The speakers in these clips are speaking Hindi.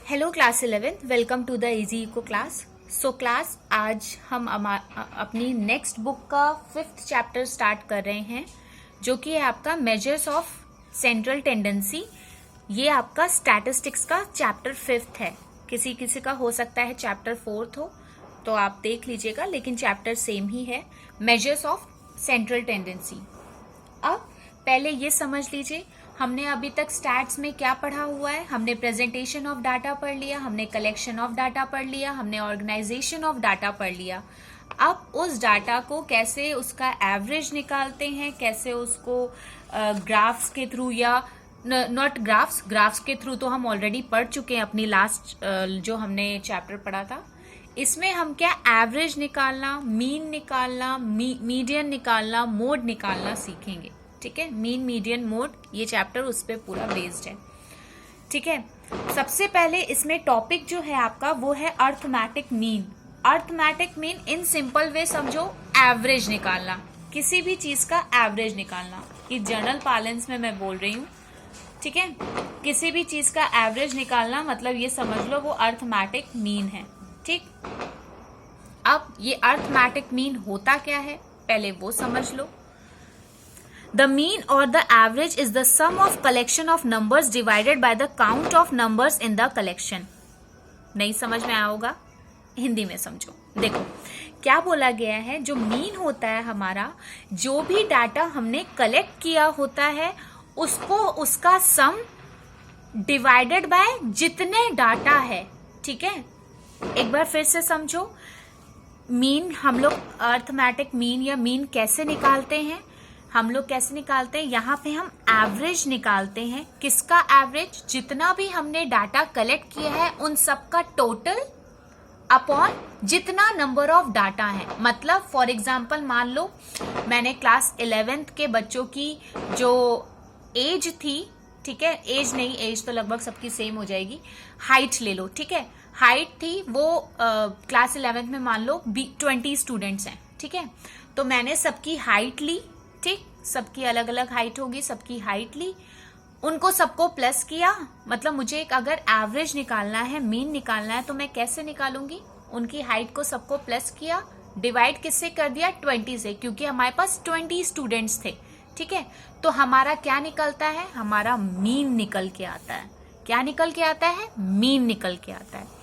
Hello class 11th, welcome to the easy eco class. So class, आज हम अपनी नेक्स्ट बुक का 5th चैप्टर स्टार्ट कर रहे हैं, जो कि है आपका मेजर्स ऑफ सेंट्रल टेंडेंसी। ये आपका स्टैटिस्टिक्स का चैप्टर 5th है। किसी किसी का हो सकता है चैप्टर 4th हो, तो आप देख लीजिएगा, लेकिन चैप्टर सेम ही है, मेजर्स ऑफ सेंट्रल टेंडेंसी। अब पहले ये समझ लीजिए, हमने अभी तक स्टैट्स में क्या पढ़ा हुआ है। हमने प्रेजेंटेशन ऑफ डाटा पढ़ लिया, हमने कलेक्शन ऑफ डाटा पढ़ लिया, हमने ऑर्गेनाइजेशन ऑफ डाटा पढ़ लिया। अब उस डाटा को कैसे उसका एवरेज निकालते हैं, कैसे उसको ग्राफ्स के थ्रू या नॉट ग्राफ्स के थ्रू तो हम ऑलरेडी पढ़ चुके हैं अपनी लास्ट जो हमने चैप्टर पढ़ा था। इसमें हम क्या एवरेज निकालना, मीन निकालना, मीडियन निकालना, मोड निकालना सीखेंगे। ठीक है, मीन मीडियन मोड, ये चैप्टर उस पर पूरा बेस्ड है। ठीक है, सबसे पहले इसमें टॉपिक जो है आपका वो है arithmetic mean. Arithmetic mean in simple way समझो, एवरेज निकालना, किसी भी चीज का एवरेज निकालना। ये जनरल पार्लेंस में मैं बोल रही हूँ। ठीक है, किसी भी चीज का एवरेज निकालना मतलब ये समझ लो वो अर्थमेटिक मीन है। ठीक, अब ये अर्थमेटिक मीन होता क्या है पहले वो समझ लो। The mean or the average is the sum of collection of numbers divided by the count of numbers in the collection। नहीं समझ में आया होगा, हिंदी में समझो। देखो क्या बोला गया है, जो मीन होता है हमारा, जो भी डाटा हमने कलेक्ट किया होता है उसको उसका सम डिवाइडेड बाय जितने डाटा है। ठीक है, एक बार फिर से समझो, मीन हम लोग अर्थमेटिक मीन या मीन कैसे निकालते हैं, हम लोग कैसे निकालते हैं, यहाँ पे हम एवरेज निकालते हैं। किसका एवरेज? जितना भी हमने डाटा कलेक्ट किया है उन सब का टोटल अपॉन जितना नंबर ऑफ डाटा है। मतलब फॉर एग्जांपल मान लो मैंने क्लास 11th के बच्चों की जो एज थी, ठीक है, एज नहीं, एज तो लगभग सबकी सेम हो जाएगी, हाइट ले लो। ठीक है, हाइट थी वो क्लास 11th में मान लो 20 स्टूडेंट्स हैं। ठीक है, तो मैंने सबकी हाइट ली। ठीक, सबकी अलग अलग हाइट होगी, सबकी हाइट ली, उनको सबको प्लस किया। मतलब मुझे एक अगर एवरेज निकालना है, मीन निकालना है, तो मैं कैसे निकालूंगी? उनकी हाइट को सबको प्लस किया, डिवाइड किससे कर दिया? 20 से, क्योंकि हमारे पास 20 स्टूडेंट्स थे। ठीक है, तो हमारा क्या निकलता है? हमारा मीन निकल के आता है। क्या निकल के आता है? मीन निकल के आता है।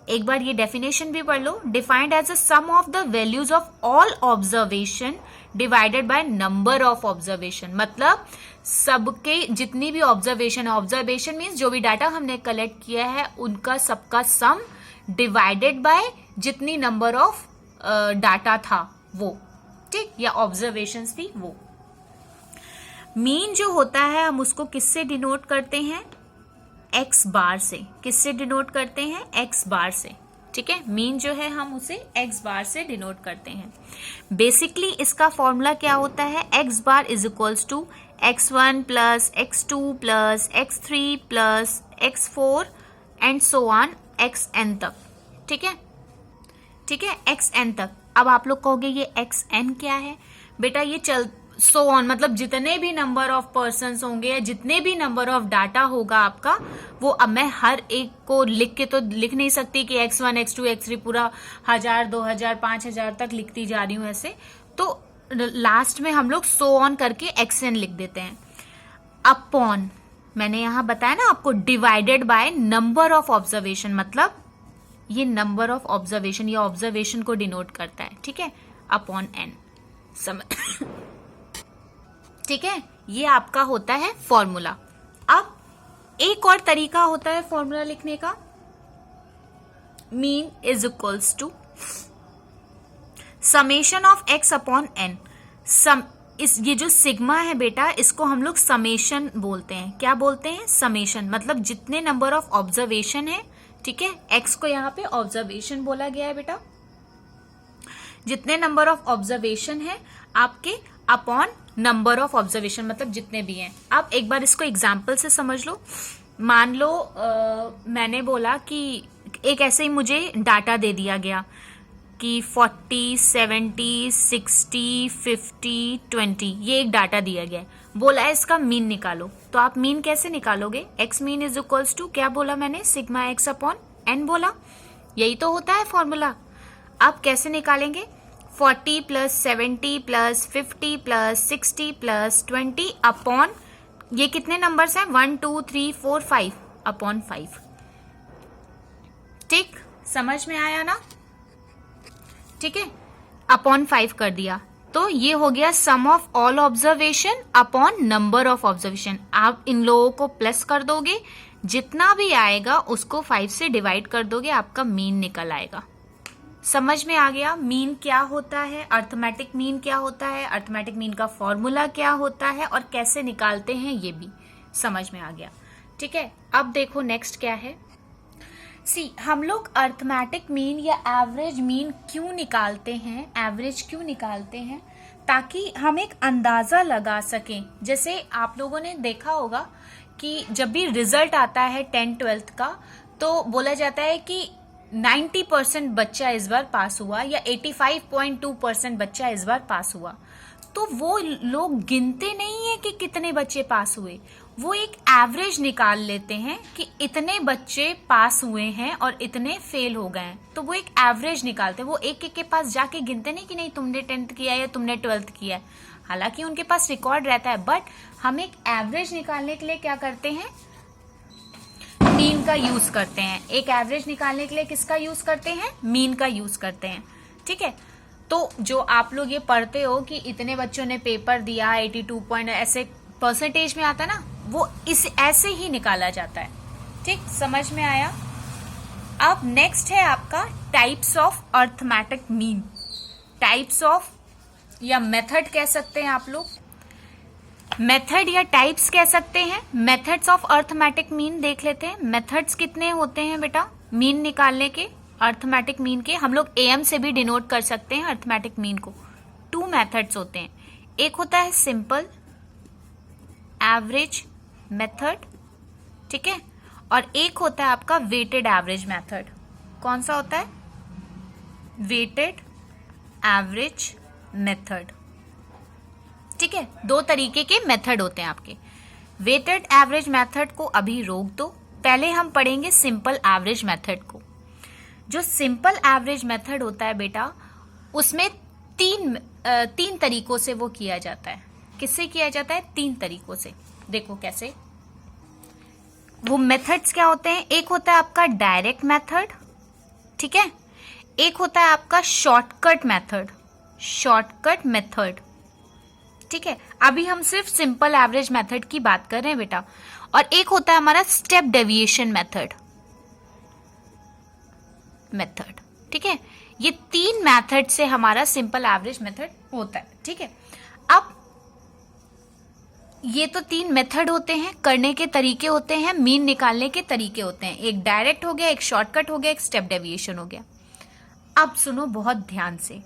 एक बार ये डेफिनेशन भी पढ़ लो। Defined as a sum of the values of all observation divided by number of observation. मतलब सबके जितनी भी ऑब्जर्वेशन है, ऑब्जर्वेशन मीन्स जो भी डाटा हमने कलेक्ट किया है उनका सबका सम डिवाइडेड बाय जितनी नंबर ऑफ डाटा था वो। ठीक, या ऑब्जर्वेशंस थी वो। मीन जो होता है हम उसको किससे डिनोट करते हैं? एक्स बार से। किससे डिनोट करते हैं? एक्स बार से। ठीक है, मीन जो है हम उसे एक्स बार से डिनोट करते हैं। बेसिकली इसका फॉर्मूला क्या होता है? X bar is equals to x1 plus x2 plus x3 plus x4 and so on xn तक। ठीक है, ठीक है, xn तक। अब आप लोग कहोगे ये xn क्या है? बेटा ये सो ऑन, मतलब जितने भी नंबर ऑफ पर्सन्स होंगे या जितने भी नंबर ऑफ डाटा होगा आपका, वो अब मैं हर एक को लिख के तो लिख नहीं सकती कि x1 x2 x3 पूरा 1000 2000 5000 तक लिखती जा रही हूं ऐसे। तो लास्ट में हम लोग सो ऑन करके xn लिख देते हैं। अपॉन, मैंने यहां बताया ना आपको, divided by number of observation. मतलब ये नंबर ऑफ ऑब्जर्वेशन, ये ऑब्जर्वेशन को डिनोट करता है। ठीक है, अपॉन n। समझ? ठीक है, ये आपका होता है फॉर्मूला। अब एक और तरीका होता है फॉर्मूला लिखने का। Mean is equals to summation of x upon n। ये जो सिग्मा है बेटा, इसको हम लोग समेशन बोलते हैं। क्या बोलते हैं? समेशन। मतलब जितने नंबर ऑफ ऑब्जर्वेशन है, ठीक है, x को यहाँ पे ऑब्जर्वेशन बोला गया है बेटा, जितने नंबर ऑफ ऑब्जर्वेशन है आपके अपॉन नंबर ऑफ ऑब्जर्वेशन, मतलब जितने भी हैं। अब एक बार इसको एग्जाम्पल से समझ लो। मान लो मैंने बोला कि एक ऐसे ही मुझे डाटा दे दिया गया कि 40 70 60 50 20, ये एक डाटा दिया गया है। बोला है इसका मीन निकालो, तो आप मीन कैसे निकालोगे? X mean is equals to, क्या बोला मैंने, सिग्मा एक्स अपॉन एन बोला, यही तो होता है फॉर्मूला। आप कैसे निकालेंगे? 40 plus 70 plus 50 plus 60 plus 20 upon, ये कितने नंबर्स हैं, 1 2 3 4 5 अपॉन 5। ठीक, समझ में आया ना? ठीक है, अपॉन 5 कर दिया, तो ये हो गया sum of all observation upon number of observation. आप इन लोगों को प्लस कर दोगे, जितना भी आएगा उसको 5 से डिवाइड कर दोगे, आपका मीन निकल आएगा। समझ में आ गया मीन क्या होता है, अर्थमेटिक मीन क्या होता है, अर्थमेटिक मीन का फॉर्मूला क्या होता है और कैसे निकालते हैं, ये भी समझ में आ गया। ठीक है, अब देखो नेक्स्ट क्या है। हम लोग अर्थमेटिक मीन या एवरेज मीन क्यों निकालते हैं, एवरेज क्यों निकालते हैं? ताकि हम एक अंदाजा लगा सकें। जैसे आप लोगों ने देखा होगा कि जब भी रिजल्ट आता है 10th-12th का, तो बोला जाता है कि 90% बच्चा इस बार पास हुआ या 85.2% बच्चा इस बार पास हुआ। तो वो लोग गिनते नहीं है कि कितने बच्चे पास हुए, वो एक एवरेज निकाल लेते हैं कि इतने बच्चे पास हुए हैं और इतने फेल हो गए हैं, तो वो एक एवरेज निकालते हैं। वो एक एक के पास जाके गिनते नहीं कि नहीं तुमने 10th किया या तुमने 12th किया है, हालांकि उनके पास रिकॉर्ड रहता है, बट हम एक एवरेज निकालने के लिए क्या करते हैं, मीन का यूज करते हैं। एक एवरेज निकालने के लिए किसका यूज करते हैं, मीन का यूज करते हैं। ठीक है, तो जो आप लोग ये पढ़ते हो कि इतने बच्चों ने पेपर दिया 82 पॉइंट, ऐसे परसेंटेज में आता ना, वो इस ऐसे ही निकाला जाता है। ठीक, समझ में आया? अब नेक्स्ट है आपका types of arithmetic mean. Types of या मेथड कह सकते हैं आप लोग, मेथड या टाइप्स कह सकते हैं। मेथड्स ऑफ अर्थमेटिक मीन देख लेते हैं। मेथड्स कितने होते हैं बेटा मीन निकालने के, अर्थमेटिक मीन के? हम लोग एम से भी डिनोट कर सकते हैं अर्थमेटिक मीन को। 2 मेथड्स होते हैं, एक होता है सिंपल एवरेज मेथड, ठीक है, और एक होता है आपका वेटेड एवरेज मेथड। कौन सा होता है? Weighted average method. ठीक है, 2 तरीके के मेथड होते हैं आपके। वेटेड एवरेज मेथड को अभी रोक दो, पहले हम पढ़ेंगे सिंपल एवरेज मेथड को। जो सिंपल एवरेज मेथड होता है बेटा, उसमें तीन तरीकों से वो किया जाता है। किससे किया जाता है? 3 तरीकों से। देखो कैसे वो मेथड्स क्या होते हैं। एक होता है आपका डायरेक्ट मेथड, ठीक है, एक होता है आपका शॉर्टकट मेथड, शॉर्टकट मेथड। ठीक है, अभी हम सिर्फ सिंपल एवरेज मेथड की बात कर रहे हैं बेटा। और एक होता है हमारा स्टेप डेविएशन मेथड। ठीक है, ये 3 मेथड से हमारा सिंपल एवरेज मेथड होता है। ठीक है, अब ये तो 3 मेथड होते हैं, करने के तरीके होते हैं, मीन निकालने के तरीके होते हैं। एक डायरेक्ट हो गया, एक शॉर्टकट हो गया, एक स्टेप डेविएशन हो गया। अब सुनो बहुत ध्यान से,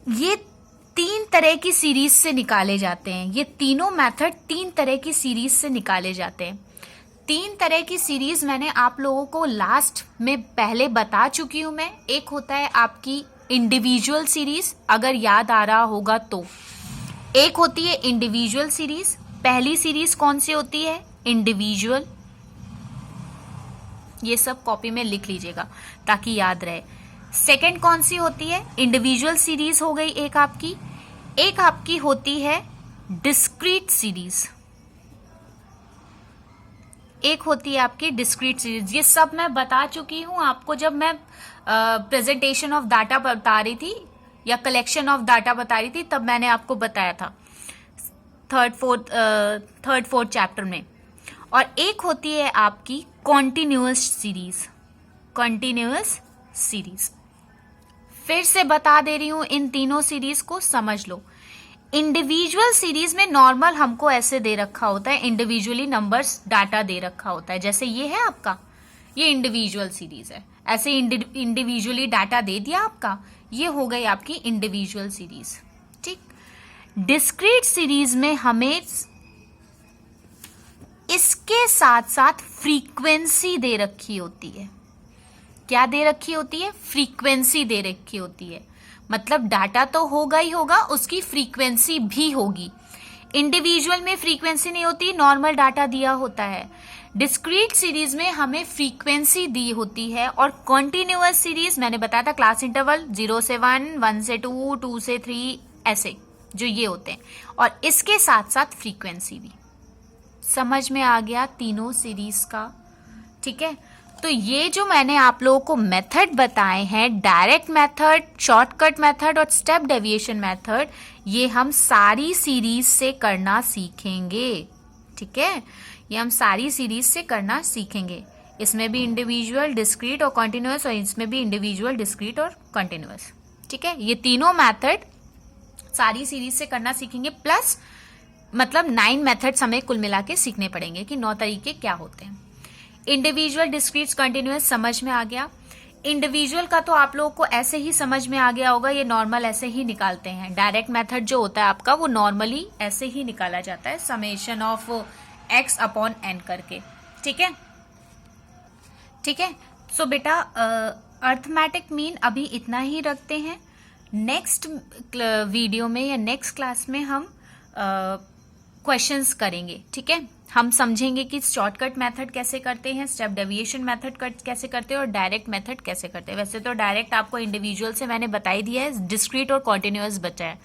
ये 3 तरह की सीरीज से निकाले जाते हैं। ये तीनों मेथड 3 तरह की सीरीज से निकाले जाते हैं। 3 तरह की सीरीज मैंने आप लोगों को लास्ट में पहले बता चुकी हूं मैं। एक होता है आपकी इंडिविजुअल सीरीज, अगर याद आ रहा होगा तो। एक होती है इंडिविजुअल सीरीज। पहली सीरीज कौन सी होती है? इंडिविजुअल। ये सब कॉपी में लिख लीजिएगा ताकि याद रहे। सेकंड कौन सी होती है? इंडिविजुअल सीरीज हो गई एक आपकी। एक आपकी होती है डिस्क्रीट सीरीज। एक होती है आपकी डिस्क्रीट सीरीज। ये सब मैं बता चुकी हूं आपको जब मैं प्रेजेंटेशन ऑफ डाटा बता रही थी या कलेक्शन ऑफ डाटा बता रही थी, तब मैंने आपको बताया था थर्ड फोर्थ चैप्टर में। और एक होती है आपकी कॉन्टिन्यूअस सीरीज। कॉन्टिन्यूअस सीरीज फिर से बता दे रही हूं, इन तीनों सीरीज को समझ लो। इंडिविजुअल सीरीज में नॉर्मल हमको ऐसे दे रखा होता है, इंडिविजुअली नंबर्स डाटा दे रखा होता है, जैसे ये है आपका, ये इंडिविजुअल सीरीज है, ऐसे इंडिविजुअली डाटा दे दिया आपका, ये हो गई आपकी इंडिविजुअल सीरीज। ठीक, डिस्क्रीट सीरीज में हमें इसके साथ साथ फ्रीक्वेंसी दे रखी होती है। क्या दे रखी होती है? फ्रीक्वेंसी दे रखी होती है। मतलब डाटा तो होगा ही होगा, उसकी फ्रीक्वेंसी भी होगी। इंडिविजुअल में फ्रीक्वेंसी नहीं होती, नॉर्मल डाटा दिया होता है। डिस्क्रीट सीरीज में हमें फ्रीक्वेंसी दी होती है, और कॉन्टिन्यूअस सीरीज मैंने बताया था क्लास इंटरवल 0 से 1, 1 से 2, 2 से 3, ऐसे जो ये होते हैं, और इसके साथ साथ फ्रीक्वेंसी भी। समझ में आ गया तीनों सीरीज का? ठीक है, तो ये जो मैंने आप लोगों को मेथड बताए हैं, डायरेक्ट मेथड, शॉर्टकट मेथड और स्टेप डेविएशन मेथड, ये हम सारी सीरीज से करना सीखेंगे। ठीक है, ये हम सारी सीरीज से करना सीखेंगे। इसमें भी इंडिविजुअल, डिस्क्रीट और कॉन्टिन्यूअस, और इसमें भी इंडिविजुअल, डिस्क्रीट और कॉन्टिन्यूअस। ठीक है, ये तीनों मेथड सारी सीरीज से करना सीखेंगे, प्लस मतलब 9 मेथड्स हमें कुल मिला के सीखने पड़ेंगे कि 9 तरीके क्या होते हैं। इंडिविजुअल, डिस्क्रीट, कॉन्टिन्यूअस समझ में आ गया। इंडिविजुअल का तो आप लोगों को ऐसे ही समझ में आ गया होगा, ये नॉर्मल ऐसे ही निकालते हैं। डायरेक्ट मेथड जो होता है आपका, वो नॉर्मली ऐसे ही निकाला जाता है, summation of x upon n करके। ठीक है, ठीक है। सो बेटा अर्थमेटिक मीन अभी इतना ही रखते हैं। नेक्स्ट वीडियो में या नेक्स्ट क्लास में हम क्वेश्चंस करेंगे। ठीक है, हम समझेंगे कि शॉर्टकट मेथड कैसे करते हैं, स्टेप डेविएशन मेथड कैसे करते हैं, और डायरेक्ट मेथड कैसे करते हैं। वैसे तो डायरेक्ट आपको इंडिविजुअल से मैंने बता ही दिया है, डिस्क्रीट और कॉन्टिन्यूअस बचा है।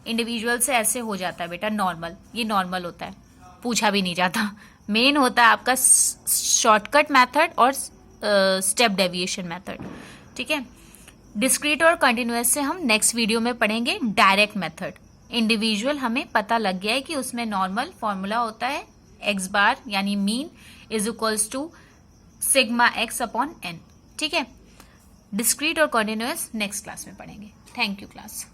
इंडिविजुअल से ऐसे हो जाता है बेटा नॉर्मल, ये नॉर्मल होता है, पूछा भी नहीं जाता। मेन होता है आपका शॉर्टकट मेथड और स्टेप डेविएशन मेथड। ठीक है, डिस्क्रीट और कंटिन्यूअस से हम नेक्स्ट वीडियो में पढ़ेंगे डायरेक्ट मेथड। इंडिविजुअल हमें पता लग गया है कि उसमें नॉर्मल फॉर्मूला होता है x बार यानी mean is equals to sigma x upon n। ठीक है, डिस्क्रीट और कंटिन्यूअस नेक्स्ट क्लास में पढ़ेंगे। Thank you class.